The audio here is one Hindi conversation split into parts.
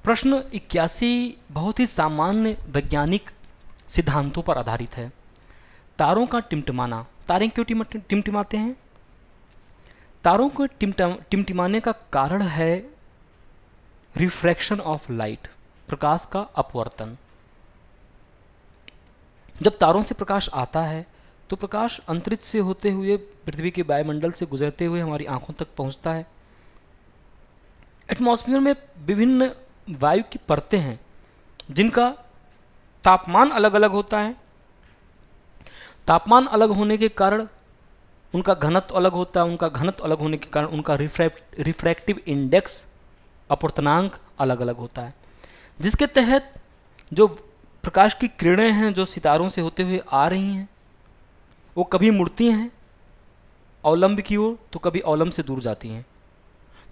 प्रश्न 81 बहुत ही सामान्य वैज्ञानिक सिद्धांतों पर आधारित है। तारों का टिमटिमाना। तारे क्यों टिमटिमाते हैं? तारों को टिमटिमाने का कारण है रिफ्रैक्शन ऑफ लाइट, प्रकाश का अपवर्तन। जब तारों से प्रकाश आता है तो प्रकाश अंतरिक्ष से होते हुए पृथ्वी के वायुमंडल से गुजरते हुए हमारी आंखों तक पहुंचता है। एटमॉस्फेयर में विभिन्न वायु की परतें हैं जिनका तापमान अलग अलग होता है। तापमान अलग होने के कारण उनका घनत्व अलग होता है। उनका घनत्व अलग होने के कारण उनका रिफ्रैक्टिव इंडेक्स, अपवर्तनांक अलग अलग होता है, जिसके तहत जो प्रकाश की किरणें हैं जो सितारों से होते हुए आ रही हैं वो कभी मुड़ती हैं अवलंब की ओर तो कभी अवलंब से दूर जाती हैं।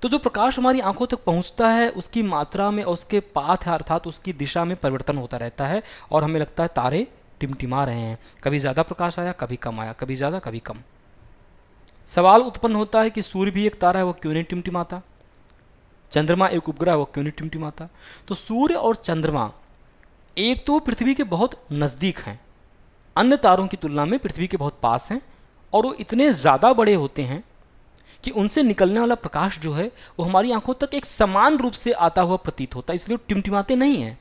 तो जो प्रकाश हमारी आंखों तक पहुंचता है उसकी मात्रा में और उसके पाथ है अर्थात उसकी दिशा में परिवर्तन होता रहता है और हमें लगता है तारे टिमटिमा रहे हैं। कभी ज़्यादा प्रकाश आया, कभी कम आया, कभी ज़्यादा कभी कम। सवाल उत्पन्न होता है कि सूर्य भी एक तारा है, वो क्यों नहीं टिमटिमाता? चंद्रमा एक उपग्रह है, वो क्यों नहीं टिमटिमाता? तो सूर्य और चंद्रमा एक तो पृथ्वी के बहुत नज़दीक हैं, अन्य तारों की तुलना में पृथ्वी के बहुत पास हैं, और वो इतने ज़्यादा बड़े होते हैं कि उनसे निकलने वाला प्रकाश जो है वो हमारी आंखों तक एक समान रूप से आता हुआ प्रतीत होता है, इसलिए वो टिमटिमाते नहीं हैं।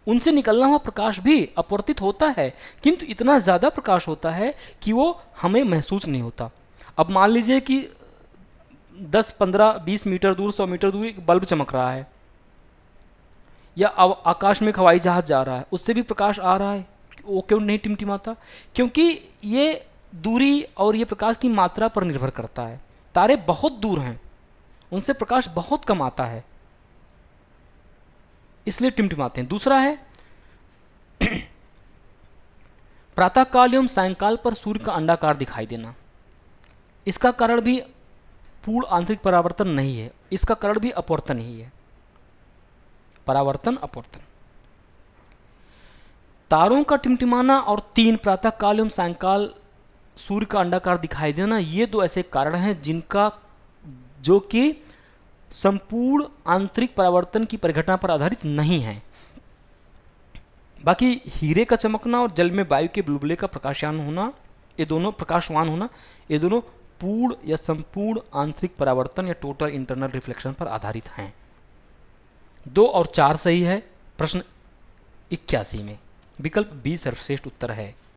उनसे निकलना हुआ प्रकाश भी अपवर्तित होता है, किंतु इतना ज़्यादा प्रकाश होता है कि वो हमें महसूस नहीं होता। अब मान लीजिए कि 10, 15, 20 मीटर दूर, 100 मीटर दूर एक बल्ब चमक रहा है, या आकाश में एक हवाई जहाज जा रहा है, उससे भी प्रकाश आ रहा है, वो क्यों नहीं टिमटिमाता? क्योंकि ये दूरी और ये प्रकाश की मात्रा पर निर्भर करता है। तारे बहुत दूर हैं, उनसे प्रकाश बहुत कम आता है, इसलिए टिमटिमाते हैं। दूसरा है प्रातःकाल एवं सायंकाल पर सूर्य का अंडाकार दिखाई देना। इसका कारण भी पूर्ण आंतरिक परावर्तन नहीं है, इसका कारण भी अपवर्तन ही है। परावर्तन, अपवर्तन। तारों का टिमटिमाना और 3 प्रातःकाल एवं सायंकाल सूर्य का अंडाकार दिखाई देना, ये 2 ऐसे कारण हैं जिनका जो कि संपूर्ण आंतरिक परावर्तन की परिघटना पर आधारित नहीं है। बाकी हीरे का चमकना और जल में वायु के बुलबुले का प्रकाशवान होना, ये दोनों पूर्ण या संपूर्ण आंतरिक परावर्तन या टोटल इंटरनल रिफ्लेक्शन पर आधारित हैं। 2 और 4 सही है प्रश्न 81 में। विकल्प बी सर्वश्रेष्ठ उत्तर है।